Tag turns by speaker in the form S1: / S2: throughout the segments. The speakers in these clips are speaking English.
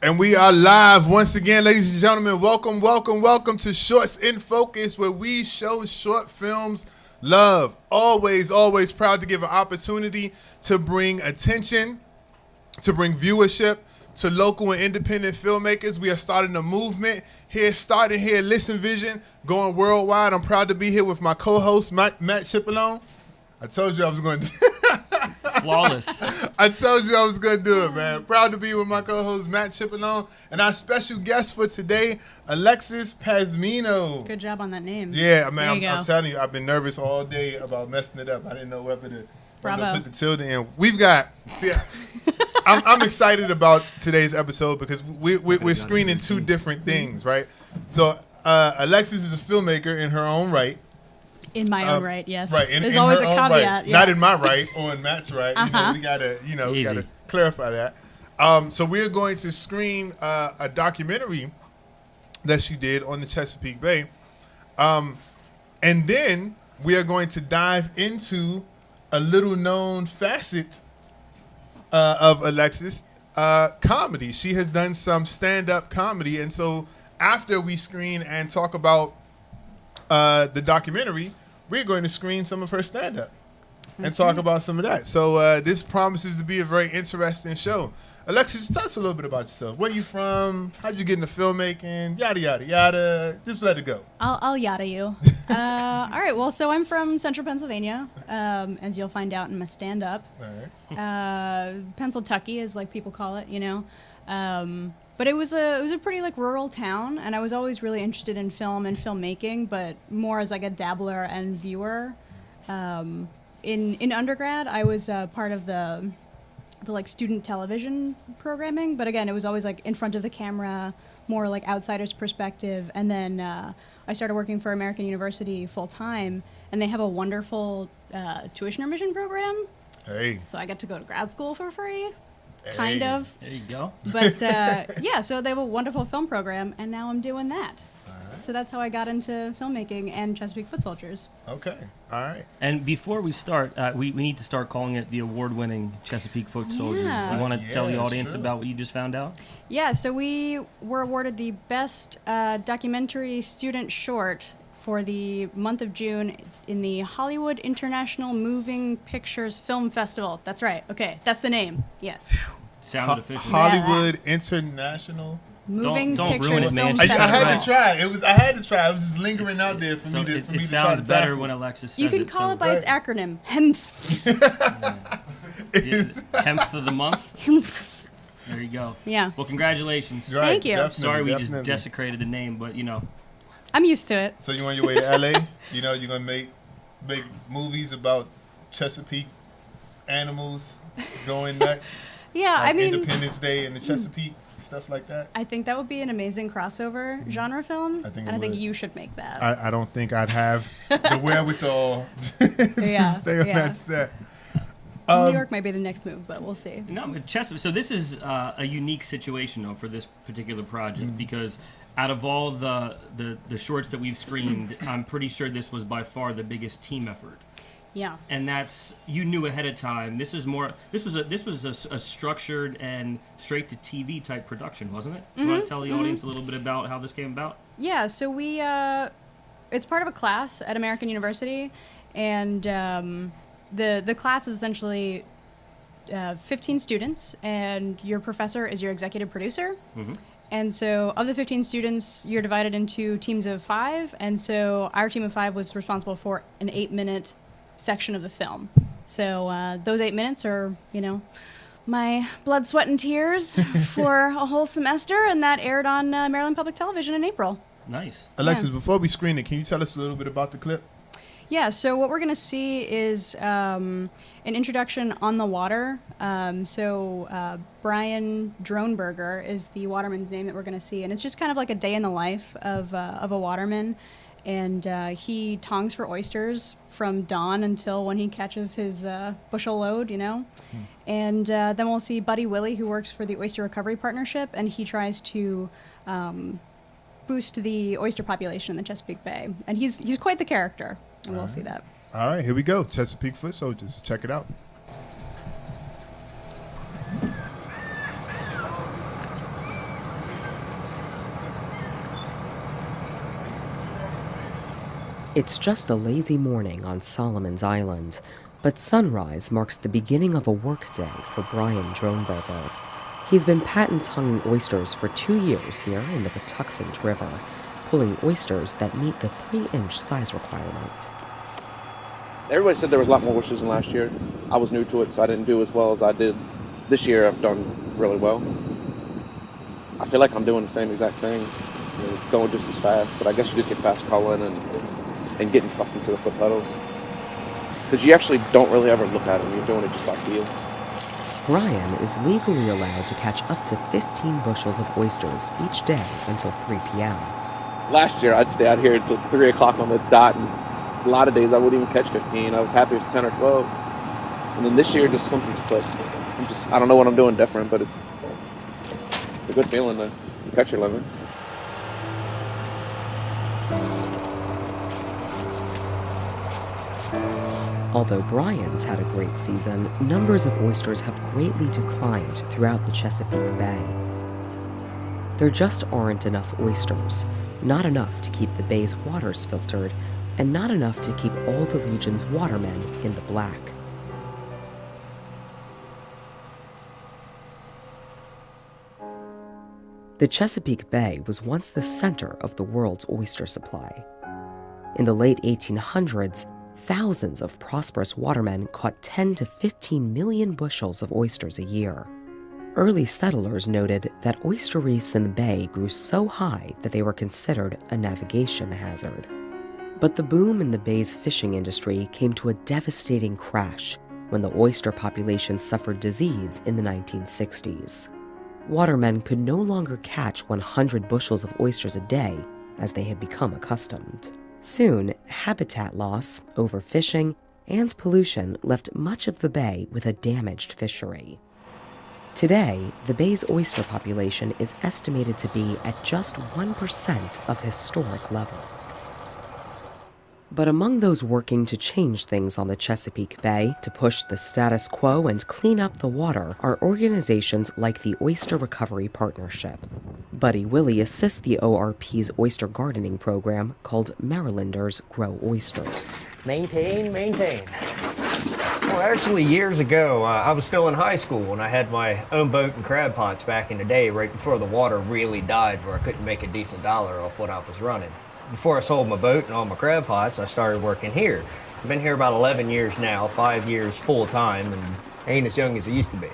S1: And we are live once again, ladies and gentlemen. Welcome to Shorts in Focus, where we show short films love. Always proud to give an opportunity to bring attention, to bring viewership to local and independent filmmakers. We are starting a movement here, Listen Vision, going worldwide. I'm proud to be here with my co-host, Matt Cipollone. I told you I was going to...
S2: Flawless.
S1: I told you I was going to do it, man. Proud to be with my co-host, Matt Cipollone, and our special guest for today, Alexis Pazmiño.
S3: Good job on that name.
S1: Yeah, man, I'm telling you, I've been nervous all day about messing it up. I didn't know whether to put the tilde in. We've got... I'm excited about today's episode because we're screening two different things, right? So Alexis is a filmmaker in her own right.
S3: In my own right, yes.
S1: Right.
S3: There's always a caveat.
S1: Right.
S3: Yeah.
S1: Not in my right or in Matt's right. We gotta clarify that. So we're going to screen a documentary that she did on the Chesapeake Bay, and then we are going to dive into a little known facet of Alexis, comedy. She has done some stand-up comedy, and so after we screen and talk about the documentary, we're going to screen some of her stand-up and talk about some of that. So this promises to be a very interesting show. Alexis, tell us a little bit about yourself. Where you from? How'd you get into filmmaking? Yada, yada, yada. Just let it go.
S3: I'll yada you. All right, well, so I'm from central Pennsylvania, as you'll find out in my stand-up.
S1: All right.
S3: Pennsyltucky, as like people call it, you know. But it was a pretty like rural town, and I was always really interested in film and filmmaking, but more as like a dabbler and viewer. In undergrad, I was part of the like student television programming, but again, it was always like in front of the camera, more like outsider's perspective. And then I started working for American University full time, and they have a wonderful tuition remission program.
S1: Hey.
S3: So I get to go to grad school for free. Kind of.
S2: There you go.
S3: But yeah, so they have a wonderful film program, and now I'm doing that.
S1: All right.
S3: So that's how I got into filmmaking and Chesapeake Footsoldiers.
S1: Okay. All right.
S2: And before we start, we need to start calling it the award-winning Chesapeake Footsoldiers.
S3: Yeah.
S2: You want to tell the audience
S1: sure.
S2: about what you just found out?
S3: Yeah, so we were awarded the best documentary student short for the month of June in the Hollywood International Moving Pictures Film Festival. That's right. Okay, that's the name. Yes.
S2: Sounded official.
S1: Hollywood International.
S3: Moving
S2: Don't
S3: Pictures
S2: ruin it,
S3: Film
S2: man.
S1: I
S3: Festival.
S1: had to try. I had to try. I was just lingering out there for me to
S2: It
S1: try
S2: sounds
S1: to
S2: better
S1: tackle.
S2: when Alexis says
S3: You can call it by
S1: Right.
S3: its acronym. HEMF.
S2: 10th of the month. There you go.
S3: Yeah.
S2: Well, congratulations.
S1: Right,
S3: Thank you.
S1: definitely,
S2: Sorry we
S1: definitely.
S2: just desecrated the name, but you know.
S3: I'm used to it.
S1: So you on your way to LA? You know, you're gonna make movies about Chesapeake animals going nuts.
S3: Yeah,
S1: like
S3: I mean,
S1: Independence Day and the Chesapeake, stuff like that.
S3: I think that would be an amazing crossover genre film.
S1: I think it
S3: and I think
S1: would.
S3: you should make that.
S1: I don't think I'd have the wherewithal to
S3: Yeah,
S1: stay on
S3: yeah.
S1: that set.
S3: New York might be the next move, but we'll see.
S2: No, but Chesapeake. So this is a unique situation, though, for this particular project because out of all the shorts that we've screened, I'm pretty sure this was by far the biggest team effort.
S3: Yeah.
S2: And that's, you knew ahead of time. This was a structured and straight to TV type production, wasn't it? You want to tell the audience a little bit about how this came about?
S3: Yeah, so we, it's part of a class at American University, and the class is essentially 15 students, and your professor is your executive producer.
S2: Mm-hmm.
S3: And so of the 15 students, you're divided into teams of 5, and so our team of 5 was responsible for an 8-minute section of the film. So those 8 minutes are, you know, my blood, sweat, and tears for a whole semester, and that aired on Maryland Public Television in April.
S2: Nice.
S1: Alexis, before we screen it, can you tell us a little bit about the clip?
S3: Yeah, so what we're going to see is an introduction on the water. Brian Droneberger is the waterman's name that we're going to see, and it's just kind of like a day in the life of a waterman. And he tongs for oysters from dawn until when he catches his bushel load, you know. And then we'll see Buddy Willie, who works for the Oyster Recovery Partnership, and he tries to boost the oyster population in the Chesapeake Bay. And he's quite the character, and we'll see that.
S1: All right, here we go. Chesapeake Footsoldiers. Check it out.
S4: It's just a lazy morning on Solomon's Island, but sunrise marks the beginning of a workday for Brian Dronberger. He's been patent-tonguing oysters for 2 years here in the Patuxent River, pulling oysters that meet the 3-inch size requirement.
S5: Everybody said there was a lot more oysters than last year. I was new to it, so I didn't do as well as I did. This year I've done really well. I feel like I'm doing the same exact thing, going just as fast, but I guess you just get fast culling and getting accustomed to the foot pedals. Because you actually don't really ever look at it when you're doing it just by feel.
S4: Brian is legally allowed to catch up to 15 bushels of oysters each day until 3 p.m.
S5: Last year I'd stay out here until 3 o'clock on the dot, and a lot of days I wouldn't even catch 15. I was happy with 10 or 12. And then this year just something's clicked. I don't know what I'm doing different, but it's a good feeling to catch your limit.
S4: Although Brian's had a great season, numbers of oysters have greatly declined throughout the Chesapeake Bay. There just aren't enough oysters, not enough to keep the bay's waters filtered, and not enough to keep all the region's watermen in the black. The Chesapeake Bay was once the center of the world's oyster supply. In the late 1800s, thousands of prosperous watermen caught 10 to 15 million bushels of oysters a year. Early settlers noted that oyster reefs in the bay grew so high that they were considered a navigation hazard. But the boom in the bay's fishing industry came to a devastating crash when the oyster population suffered disease in the 1960s. Watermen could no longer catch 100 bushels of oysters a day as they had become accustomed. Soon, habitat loss, overfishing, and pollution left much of the bay with a damaged fishery. Today, the bay's oyster population is estimated to be at just 1% of historic levels. But among those working to change things on the Chesapeake Bay, to push the status quo and clean up the water, are organizations like the Oyster Recovery Partnership. Buddy Willie assists the ORP's oyster gardening program called Marylanders Grow Oysters.
S6: Maintain. Well, actually, years ago, I was still in high school when I had my own boat and crab pots back in the day, right before the water really died where I couldn't make a decent dollar off what I was running. Before I sold my boat and all my crab pots, I started working here. I've been here about 11 years now, 5 years full-time, and I ain't as young as I used to be.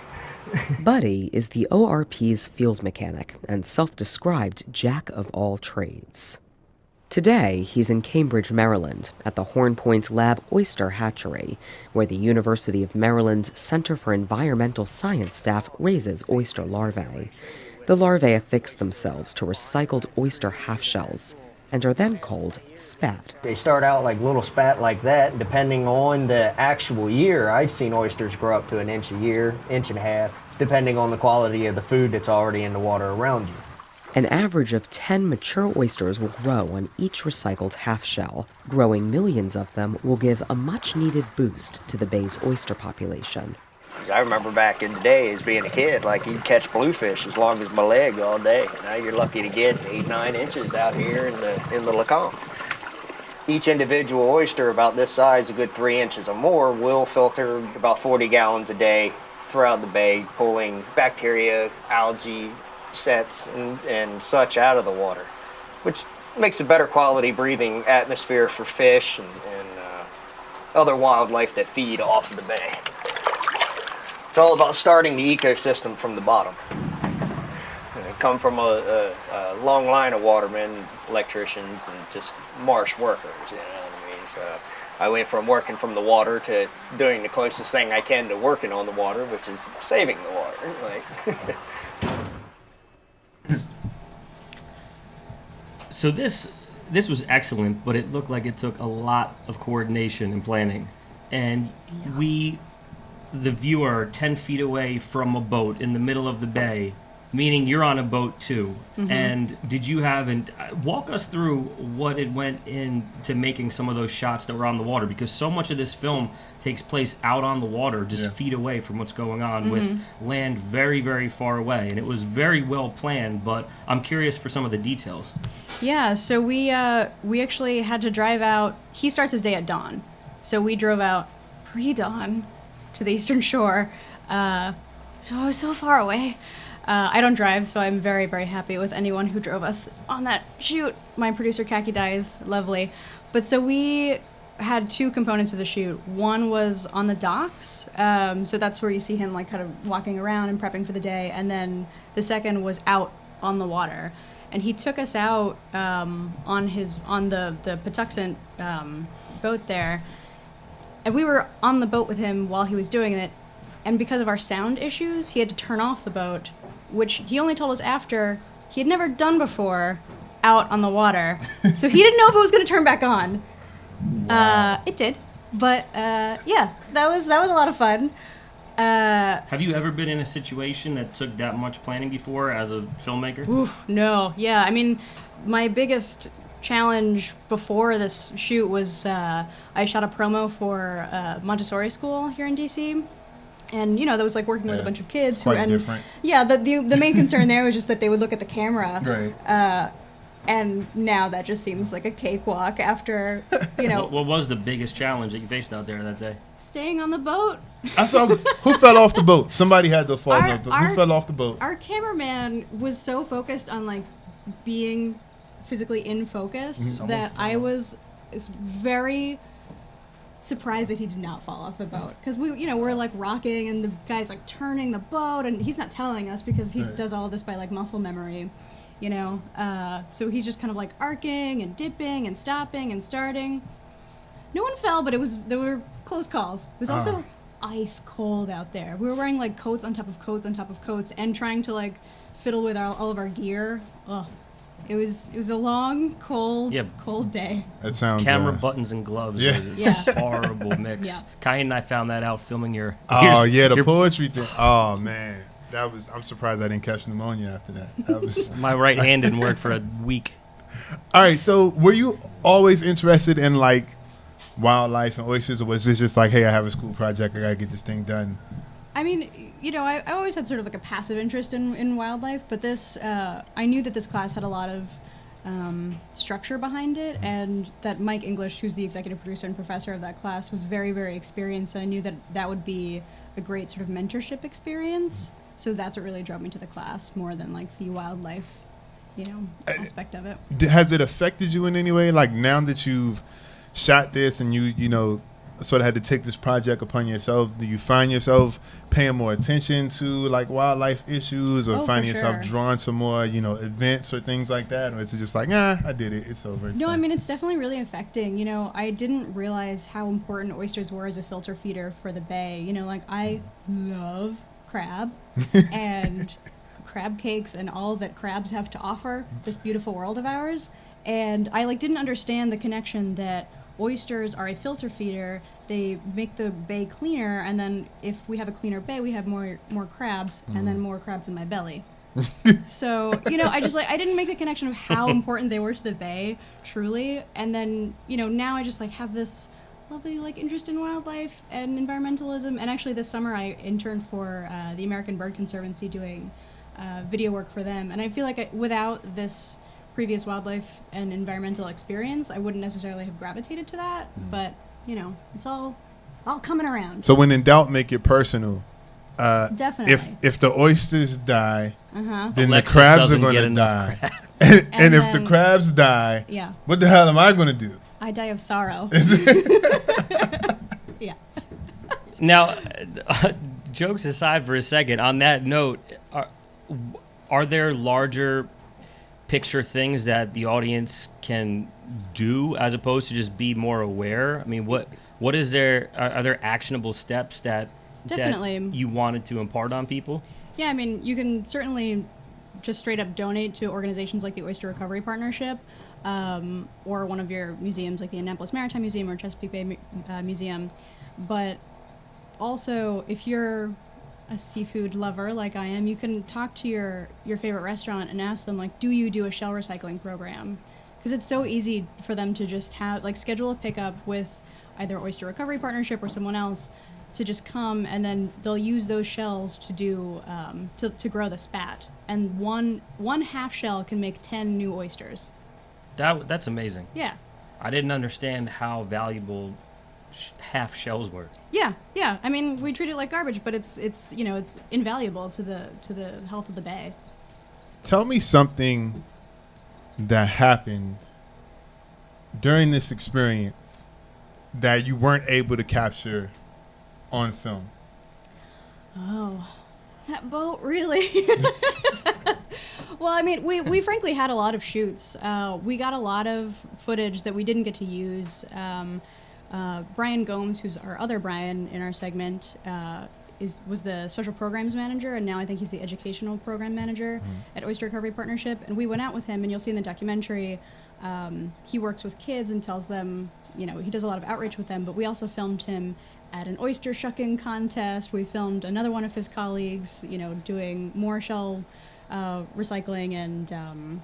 S4: Buddy is the ORP's field mechanic and self-described jack of all trades. Today, he's in Cambridge, Maryland, at the Horn Point Lab Oyster Hatchery, where the University of Maryland Center for Environmental Science staff raises oyster larvae. The larvae affix themselves to recycled oyster half-shells, and are then called spat.
S6: They start out like little spat like that, and depending on the actual year, I've seen oysters grow up to an inch a year, inch and a half, depending on the quality of the food that's already in the water around you.
S4: An average of 10 mature oysters will grow on each recycled half-shell. Growing millions of them will give a much-needed boost to the bay's oyster population.
S6: I remember back in the day as being a kid, like you'd catch bluefish as long as my leg all day. Now you're lucky to get 8-9 inches out here in the Lecomte. Each individual oyster about this size, a good 3 inches or more, will filter about 40 gallons a day throughout the bay, pulling bacteria, algae, sets, and such out of the water, which makes a better quality breathing atmosphere for fish and other wildlife that feed off of the bay. It's all about starting the ecosystem from the bottom. I come from a long line of watermen, electricians, and just marsh workers, you know what I mean? So I went from working from the water to doing the closest thing I can to working on the water, which is saving the water.
S2: So this was excellent, but it looked like it took a lot of coordination and planning. And the viewer 10 feet away from a boat in the middle of the bay, meaning you're on a boat too.
S3: Mm-hmm.
S2: And did you have, and walk us through what it went into making some of those shots that were on the water, because so much of this film takes place out on the water, just feet away from what's going on, with land very, very far away. And it was very well planned, but I'm curious for some of the details.
S3: Yeah, so we actually had to drive out. He starts his day at dawn, so we drove out pre-dawn to the Eastern Shore. So far away. I don't drive, so I'm very, very happy with anyone who drove us on that shoot. My producer, Kaki Dai, is lovely. But so we had two components of the shoot. One was on the docks, so that's where you see him like kind of walking around and prepping for the day. And then the second was out on the water. And he took us out on the Patuxent boat there. And we were on the boat with him while he was doing it. And because of our sound issues, he had to turn off the boat, which he only told us after he had never done before out on the water. So he didn't know if it was going to turn back on. Wow. It did. But yeah, that was a lot of fun.
S2: Have you ever been in a situation that took that much planning before as a filmmaker?
S3: Oof, no. Yeah, I mean, my biggest challenge before this shoot was I shot a promo for Montessori school here in DC. And, you know, that was like working with a bunch of kids.
S1: It's quite different.
S3: Yeah, the main concern there was just that they would look at the camera.
S1: Right.
S3: And now that just seems like a cakewalk after, you know.
S2: What was the biggest challenge that you faced out there that day?
S3: Staying on the boat.
S1: I saw who fell off the boat. Somebody had to fall off the boat. Who fell off the boat?
S3: Our cameraman was so focused on like being physically in focus that I was very surprised that he did not fall off the boat, because we're like rocking and the guy's like turning the boat, and he's not telling us because he does all of this by like muscle memory, you know. So he's just kind of like arcing and dipping and stopping and starting. No one fell, but there were close calls. It was also ice cold out there. We were wearing like coats on top of coats on top of coats and trying to like fiddle with all of our gear. Ugh. It was a long, cold day.
S1: That sounds
S2: camera buttons and gloves.
S3: Yeah.
S2: Horrible mix.
S3: Yeah.
S2: Kayeen and I found that out filming your.
S1: The poetry thing. Oh man, I'm surprised I didn't catch pneumonia after that. That was
S2: my right hand didn't work for a week.
S1: All right, so were you always interested in like wildlife and oysters, or was this just like, hey, I have a school project, I gotta get this thing done?
S3: I mean, you know, I always had sort of like a passive interest in wildlife, but this, I knew that this class had a lot of structure behind it, and that Mike English, who's the executive producer and professor of that class, was very, very experienced, and I knew that would be a great sort of mentorship experience. So that's what really drove me to the class, more than like the wildlife, you know, aspect of it.
S1: Has it affected you in any way? Like now that you've shot this and you know, sort of had to take this project upon yourself, do you find yourself paying more attention to like wildlife issues, or finding yourself drawn to more, you know, events or things like that? Or is it just like, I did it, it's over?
S3: No, I mean, it's definitely really affecting. You know, I didn't realize how important oysters were as a filter feeder for the bay. You know, like I love crab and crab cakes and all that crabs have to offer this beautiful world of ours. And I like didn't understand the connection that oysters are a filter feeder. They make the bay cleaner, and then if we have a cleaner bay, we have more crabs, and then more crabs in my belly. So, you know, I didn't make the connection of how important they were to the bay, truly. And then, you know, now I just like have this lovely like interest in wildlife and environmentalism. And actually this summer I interned for the American Bird Conservancy doing video work for them. And I feel like without this previous wildlife and environmental experience, I wouldn't necessarily have gravitated to that, but you know, it's all coming around.
S1: So when in doubt, make it personal.
S3: Definitely.
S1: If the oysters die, then
S2: Alexis
S1: the crabs are going to die. and if the crabs die, what the hell am I going to do?
S3: I die of sorrow. Yeah.
S2: Now, jokes aside for a second, on that note, are there larger picture things that the audience can do as opposed to just be more aware? I mean, what is there? Are there actionable steps that you wanted to impart on people?
S3: Yeah, I mean, you can certainly just straight up donate to organizations like the Oyster Recovery Partnership, or one of your museums like the Annapolis Maritime Museum or Chesapeake Bay Museum. But also, if you're a seafood lover like I am, you can talk to your favorite restaurant and ask them, like, do you do a shell recycling program? Because it's so easy for them to just have, like, schedule a pickup with either Oyster Recovery Partnership or someone else to just come, and then they'll use those shells to do to grow the spat. And one half shell can make 10 new oysters.
S2: That's amazing.
S3: Yeah.
S2: I didn't understand how valuable half shells were.
S3: Yeah. I mean, we treat it like garbage, but it's it's invaluable to the health of the bay.
S1: Tell me something that happened during this experience that you weren't able to capture on film.
S3: Oh, that boat, really? Well, I mean, we frankly had a lot of shoots. We got a lot of footage that we didn't get to use. Brian Gomes, who's our other Brian in our segment, was the special programs manager, and now I think he's the educational program manager at Oyster Recovery Partnership. And we went out with him, and you'll see in the documentary, he works with kids and tells them, he does a lot of outreach with them, but we also filmed him at an oyster shucking contest. We filmed another one of his colleagues, doing more shell recycling and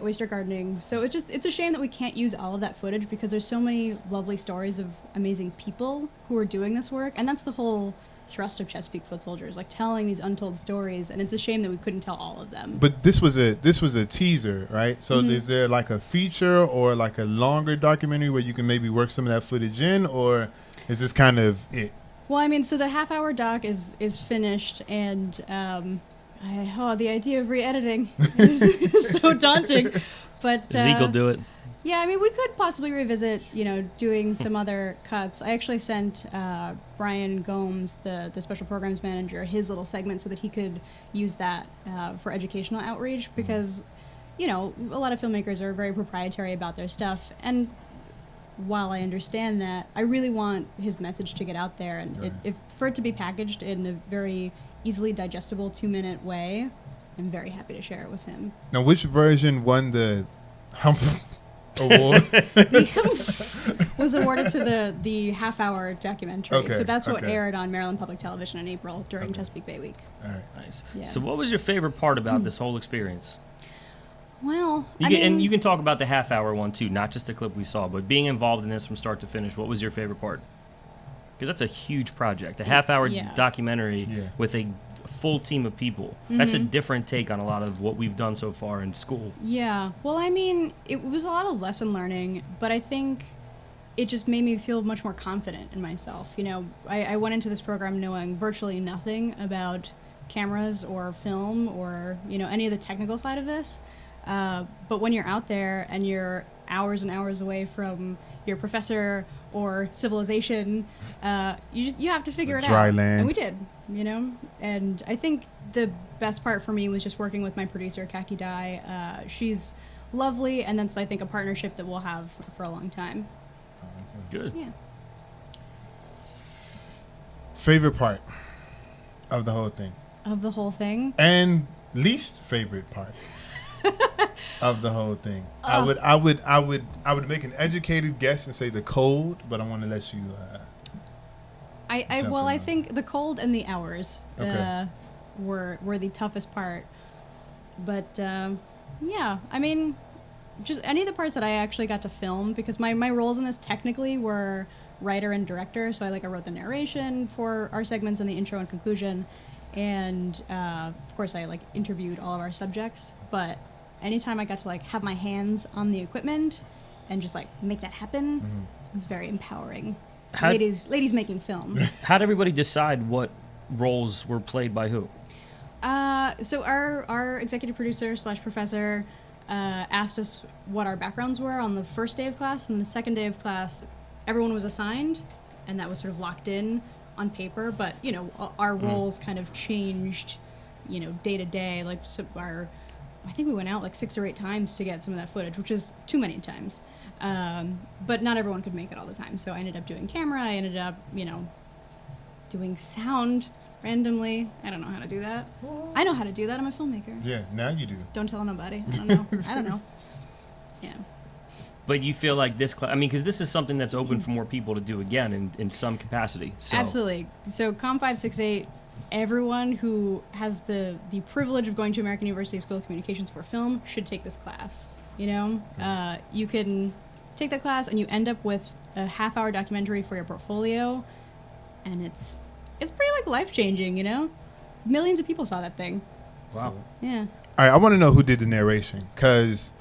S3: oyster gardening. So it's a shame that we can't use all of that footage, because there's so many lovely stories of amazing people who are doing this work, and that's the whole thrust of Chesapeake Footsoldiers, like telling these untold stories, and it's a shame that we couldn't tell all of them.
S1: But this was a teaser, right? So is there like a feature or like a longer documentary where you can maybe work some of that footage in, or is this kind of it?
S3: Well, I mean, so the half-hour doc is finished, and the idea of re-editing is so daunting. But
S2: Zeke will do it.
S3: Yeah, I mean, we could possibly revisit, doing some other cuts. I actually sent Brian Gomes, the special programs manager, his little segment so that he could use that for educational outreach, because, a lot of filmmakers are very proprietary about their stuff. And while I understand that, I really want his message to get out there, and for it to be packaged in a very easily digestible 2-minute way, I'm very happy to share it with him.
S1: Now, which version won the award?
S3: Was awarded to the half-hour documentary.
S1: Okay,
S3: So that's what aired on Maryland Public Television in April during Chesapeake Bay Week.
S1: All right.
S2: Nice.
S3: Yeah.
S2: So what was your favorite part about this whole experience?
S3: Well,
S2: And you can talk about the half-hour one too, not just the clip we saw, but being involved in this from start to finish. What was your favorite part? Because that's a huge project. A half-hour documentary with a full team of people. That's a different take on a lot of what we've done so far in school.
S3: Yeah. Well, I mean, it was a lot of lesson learning, but I think it just made me feel much more confident in myself. I went into this program knowing virtually nothing about cameras or film or, any of the technical side of this. But when you're out there and you're hours and hours away from your professor or civilization, you have to figure it out.
S1: Dry land.
S3: And we did, And I think the best part for me was just working with my producer, Kayeen. She's lovely, and that's, I think, a partnership that we'll have for a long time.
S1: Awesome.
S2: Good.
S3: Yeah.
S1: Favorite part of the whole thing?
S3: Of the whole thing?
S1: And least favorite part of the whole thing? I would make an educated guess and say the cold, but I want to let you.
S3: I think the cold and the hours were the toughest part. But yeah, I mean, just any of the parts that I actually got to film, because my roles in this technically were writer and director. So I wrote the narration for our segments and the intro and conclusion, and of course I interviewed all of our subjects. But anytime I got to have my hands on the equipment and just make that happen, it was very empowering. Ladies making film.
S2: How did everybody decide what roles were played by who?
S3: So our executive producer / professor asked us what our backgrounds were on the first day of class, and the second day of class, everyone was assigned, and that was sort of locked in on paper. But our roles kind of changed, day to day. I think we went out 6 or 8 times to get some of that footage, which is too many times. But not everyone could make it all the time. So I ended up doing camera. I ended up, doing sound randomly. I don't know how to do that. I know how to do that. I'm a filmmaker.
S1: Yeah, now you do.
S3: Don't tell nobody. I don't know. I don't know. Yeah.
S2: But you feel like this class, because this is something that's open for more people to do again in some capacity. So.
S3: Absolutely. So Com 568 everyone who has the privilege of going to American University School of Communications for film should take this class. You know, you can take that class and you end up with a half-hour documentary for your portfolio, and it's pretty like life-changing. You know, millions of people saw that thing.
S2: Wow.
S3: Yeah.
S1: All right, I want to know who did the narration, because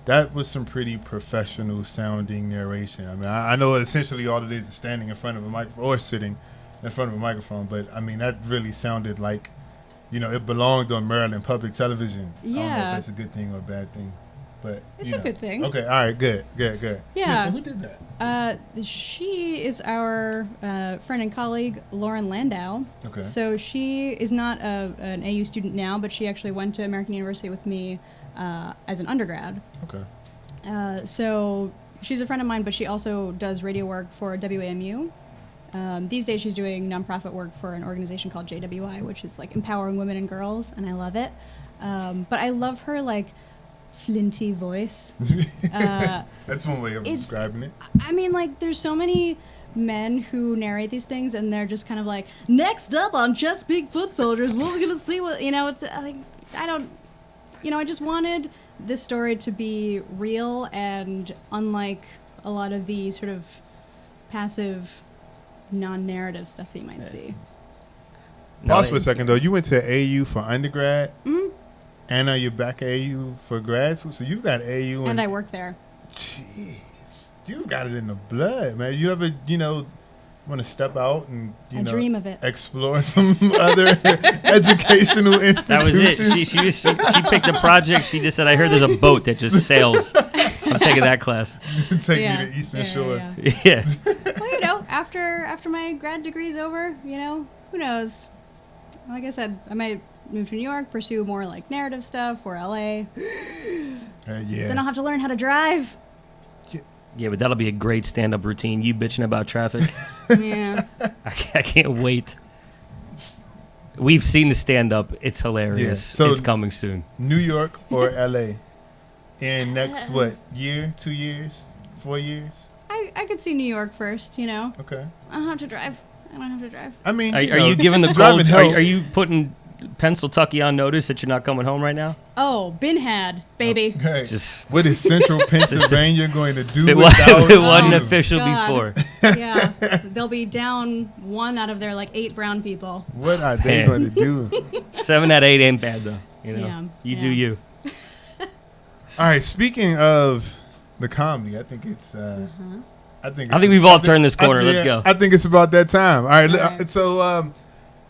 S1: that was some pretty professional sounding narration. I mean, I know essentially all it is standing in front of a microphone or sitting in front of a microphone, but I mean, that really sounded like, you know, it belonged on Maryland public television.
S3: Yeah.
S1: I don't know if that's a good thing or a bad thing, but
S3: It's a good thing.
S1: Okay, all right, good.
S3: Yeah.
S1: So who did that?
S3: She is our friend and colleague, Lauren Landau.
S1: Okay.
S3: So she is not an AU student now, but she actually went to American University with me as an undergrad.
S1: Okay.
S3: So she's a friend of mine, but she also does radio work for WAMU. These days she's doing nonprofit work for an organization called JWI, which is like empowering women and girls, and I love it. But I love her like flinty voice.
S1: That's one way of describing it.
S3: I mean, like, there's so many men who narrate these things, and they're just kind of like, next up on Chesapeake Footsoldiers, we're gonna see what, you know, it's like, I don't, you know, I just wanted this story to be real, and unlike a lot of the sort of passive, non-narrative stuff that you might see.
S1: Pause for a second, though. You went to AU for undergrad, and now you're back at AU for grad school, so you've got AU.
S3: And I work there.
S1: Jeez. You got it in the blood, man. You ever, you know, want to step out and, you know,
S3: dream of it.
S1: Explore some other educational institutions?
S2: That was it. She picked a project. She just said, I heard there's a boat that just sails. I'm taking that class.
S1: Take me to Eastern Shore.
S2: Yeah.
S3: Well, you know, after my grad degree's over, you know, who knows? Like I said, I might move to New York, pursue more like narrative stuff, or LA. Then I'll have to learn how to drive.
S2: Yeah, but that'll be a great stand-up routine. You bitching about traffic.
S3: Yeah.
S2: I can't wait. We've seen the stand-up. It's hilarious.
S1: Yeah. So
S2: it's coming soon.
S1: New York or LA in next, what, year, 2 years, 4 years?
S3: I could see New York first, you know.
S1: Okay.
S3: I don't have to drive.
S1: I mean,
S2: are you giving the
S1: driving
S2: cold?
S1: helps.
S2: Are you putting Pennsyltucky on notice that you're not coming home right now?
S3: Oh, been had, baby.
S1: Okay.
S2: Just
S1: what is Central Pennsylvania going to do
S2: it
S1: without
S2: wasn't
S1: you?
S2: official
S3: God.
S2: before.
S3: Yeah, they'll be down 1 out of their like 8 brown people.
S1: What are they going to do?
S2: 7 out of 8 ain't bad though. You know,
S3: Yeah,
S2: you do you.
S1: All right. Speaking of the comedy, I think it's. I think
S2: we've all turned this corner. Let's go.
S1: I think it's about that time. All right.
S3: All right.
S1: So,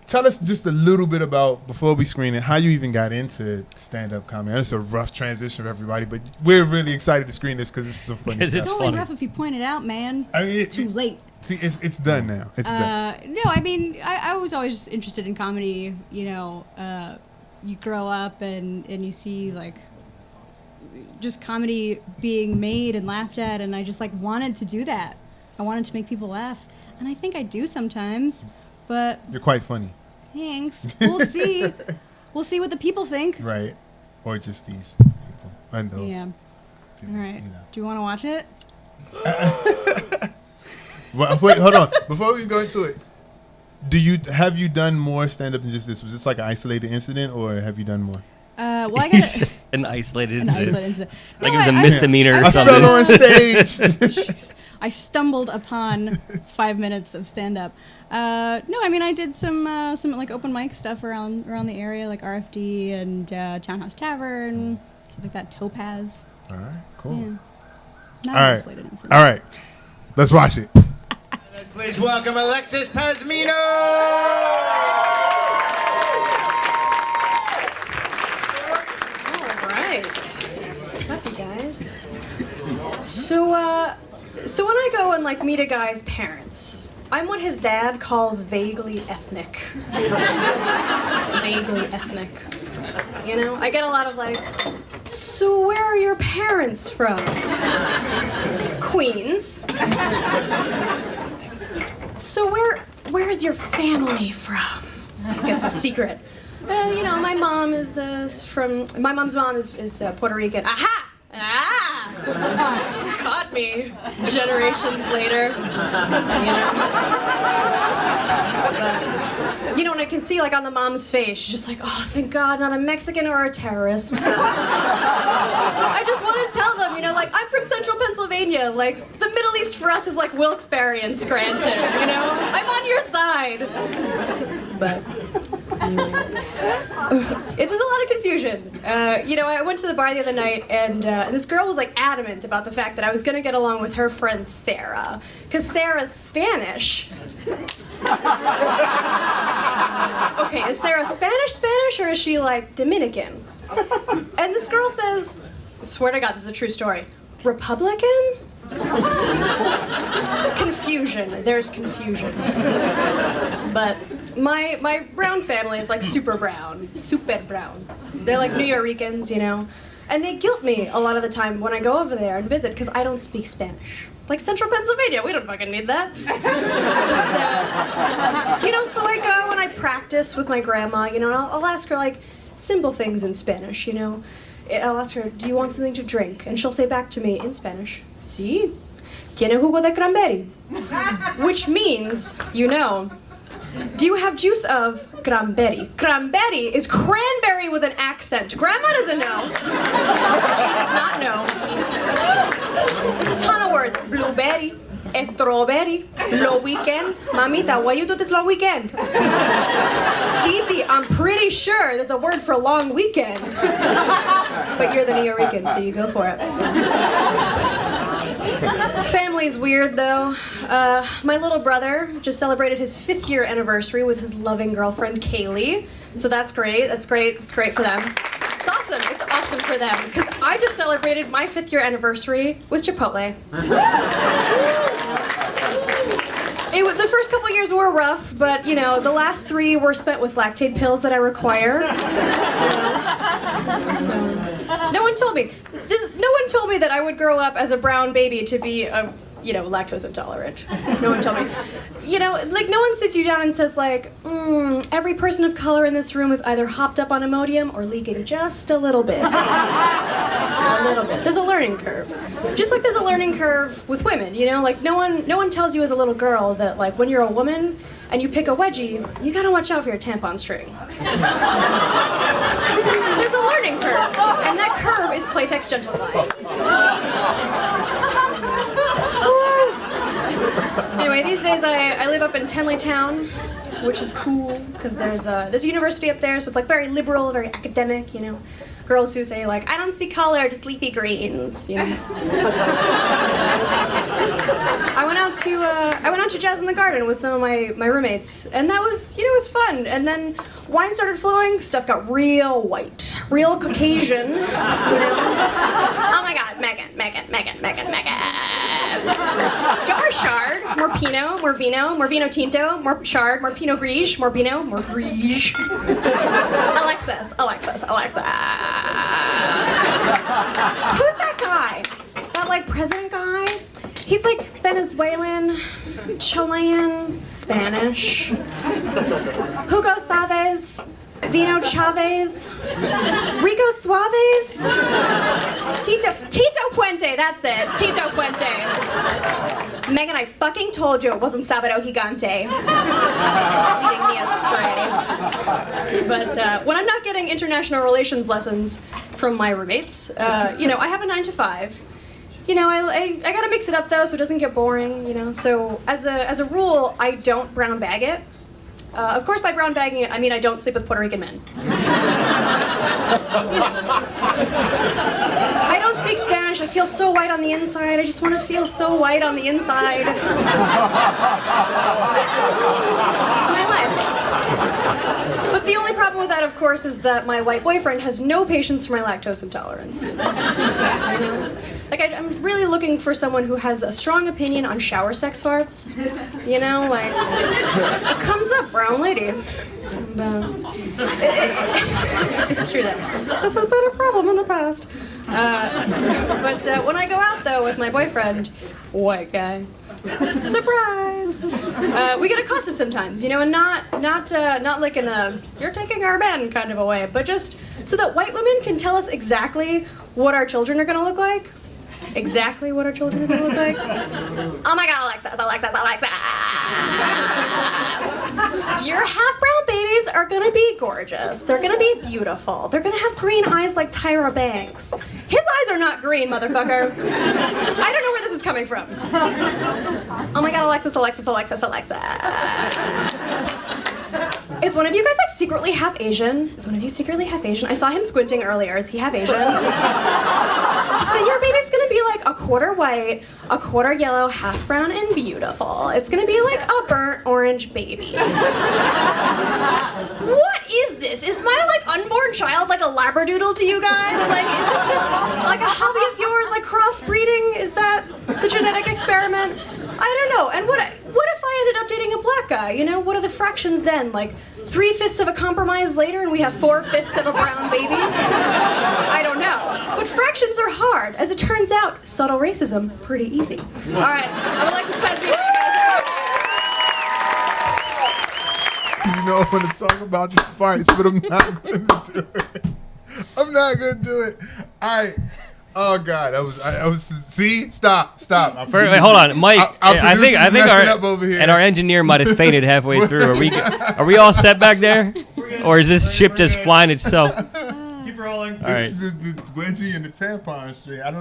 S1: tell us just a little bit about, before we screen it, how you even got into stand-up comedy. I know it's a rough transition for everybody, but we're really excited to screen this because this is so funny.
S2: Because
S1: stuff.
S3: It's only rough if you point it out, man.
S1: I mean,
S3: Too late.
S1: See, it's done now. It's done.
S3: No, I mean, I was always interested in comedy. You know, you grow up and you see like just comedy being made and laughed at, and I just like wanted to do that. I wanted to make people laugh, and I think I do sometimes. But
S1: You're quite funny.
S3: Thanks. We'll see. We'll see what the people think.
S1: Right. Or just these people. And those.
S3: Yeah.
S1: People,
S3: All right.
S1: you know.
S3: Do you want to watch it?
S1: Well, wait, hold on. Before we go into it, have you done more stand-up than just this? Was this like an isolated incident, or have you done more?
S3: Well, I got
S2: an isolated
S3: an
S2: incident.
S3: isolated incident.
S2: Like
S3: No,
S2: it was a
S3: I-
S2: misdemeanor
S3: I
S2: or
S1: I
S2: something.
S1: fell on stage.
S3: Jeez. I stumbled upon 5 minutes of stand-up. No, I mean I did some like open mic stuff around the area, like RFD and Townhouse Tavern, stuff like that. Topaz.
S1: All right, cool.
S3: Yeah. Not
S1: All
S3: an
S1: right.
S3: isolated incident.
S1: All right, let's watch it.
S7: Please welcome Alexis Pazmiño!
S8: All right. What's up, you guys? So when I go and like meet a guy's parents, I'm what his dad calls vaguely ethnic. Vaguely ethnic. You know, I get a lot of like, so where are your parents from? Queens. So where's your family from? I guess a secret. You know, my mom's mom is Puerto Rican. Aha! Ah! Caught me. Generations later. You know, and I can see, like, on the mom's face, she's just like, oh, thank God, not a Mexican or a terrorist. I just want to tell them, you know, like, I'm from central Pennsylvania. Like, the Middle East for us is like Wilkes-Barre and Scranton, you know? I'm on your side. But there's a lot of confusion. You know, I went to the bar the other night, and this girl was, like, adamant about the fact that I was going to get along with her friend Sarah, because Sarah's Spanish. Okay, is Sarah Spanish, or is she, like, Dominican? And this girl says, I swear to God, this is a true story, Republican? Confusion. There's confusion. But my brown family is like super brown. They're like New Yorkers, you know? And they guilt me a lot of the time when I go over there and visit because I don't speak Spanish. Like central Pennsylvania, we don't fucking need that. So, you know, so I go and I practice with my grandma, you know, and I'll ask her like simple things in Spanish, you know? I'll ask her, do you want something to drink? And she'll say back to me in Spanish, sí, tiene jugo de cranberry. Which means, you know, do you have juice of cranberry? Cranberry is cranberry with an accent. Grandma doesn't know. She does not know. There's a ton of words. Blueberry, strawberry, low weekend. Mamita, why you do this long weekend? Titi, I'm pretty sure there's a word for long weekend. But you're the New Yorker, so you go for it. Family's weird, though. My little brother just celebrated his 5th year anniversary with his loving girlfriend, Kaylee. So that's great. That's great. It's great for them. It's awesome. It's awesome for them. Because I just celebrated my 5th year anniversary with Chipotle. The first couple years were rough, but, you know, the last 3 were spent with lactate pills that I require. So, no one told me that I would grow up as a brown baby to be you know, lactose intolerant. No one told me. You know, like, no one sits you down and says, like, every person of color in this room is either hopped up on Imodium or leaking just a little bit. A little bit. There's a learning curve. Just like there's a learning curve with women, you know? Like, no one tells you as a little girl that, like, when you're a woman and you pick a wedgie, you gotta watch out for your tampon string. There's a learning curve, and that curve is Playtex Gentlefly. Anyway, these days I live up in Tenleytown, which is cool because there's a university up there, so it's like very liberal, very academic, you know. Girls who say like, I don't see color, just leafy greens, you know. I went out to Jazz in the Garden with some of my roommates, and that was, you know, it was fun. And then wine started flowing, stuff got real white, real Caucasian, you know. Oh my God, Megan. Do you more Chard, more Pinot, more Vino, more Vino Tinto, more Chard, more Pinot Grigio, more Pinot, more Grigio. Alexis. Who's that guy? That, like, president guy? He's, like, Venezuelan, Chilean, Spanish. Hugo Chavez, Vino Chavez, Rico Suarez, Tito Puente, that's it, Tito Puente. Megan, I fucking told you it wasn't Sábado Gigante. Leading me astray. But when I'm not getting international relations lessons from my roommates, you know, I have a 9 to 5. You know, I gotta mix it up though so it doesn't get boring, you know. So as a rule, I don't brown bag it. Of course, by brown bagging it, I mean I don't sleep with Puerto Rican men. You know. I don't speak Spanish. I feel so white on the inside. I just want to feel so white on the inside. It's my life. But the only problem with that, of course, is that my white boyfriend has no patience for my lactose intolerance. You know? Like, I'm really looking for someone who has a strong opinion on shower sex farts. You know, like, it comes up, brown lady. And, it's true that this has been a problem in the past. But when I go out, though, with my boyfriend, white guy, surprise! We get accosted sometimes, you know, and not like in a "you're taking our men" kind of a way, but just so that white women can tell us exactly what our children are gonna look like. Exactly what our children are gonna look like. Oh my God, Alexis. Your half-brown babies are gonna be gorgeous. They're gonna be beautiful. They're gonna have green eyes like Tyra Banks. His eyes are not green, motherfucker. I don't know where this is coming from. Oh my God, Alexis. Is one of you guys like secretly half Asian? Is one of you secretly half Asian? I saw him squinting earlier. Is he half Asian? So your baby's gonna be like a quarter white, a quarter yellow, half brown, and beautiful. It's gonna be like a burnt orange baby. What is this? Is my like unborn child like a labradoodle to you guys? Like, is this just like a hobby of yours, like crossbreeding? Is that the genetic experiment? I don't know. And what if I ended up dating a black guy? You know, what are the fractions then? Like 3/5 of a compromise later and we have 4/5 of a brown baby? I don't know. But fractions are hard. As it turns out, subtle racism, pretty easy. All right, I'm Alexis Pazmiño, you guys.
S1: You know, I want to talk about the farts, but I'm not going to do it. I'm not going to do it. All right. Oh God, I was. See, stop.
S2: Wait, hold on, Mike. I think
S1: our
S2: engineer might have fainted halfway through. Are we all set back there, or is this ship just flying itself?
S7: Keep rolling.
S2: All right.
S1: It's the wedgie and the tampon string. I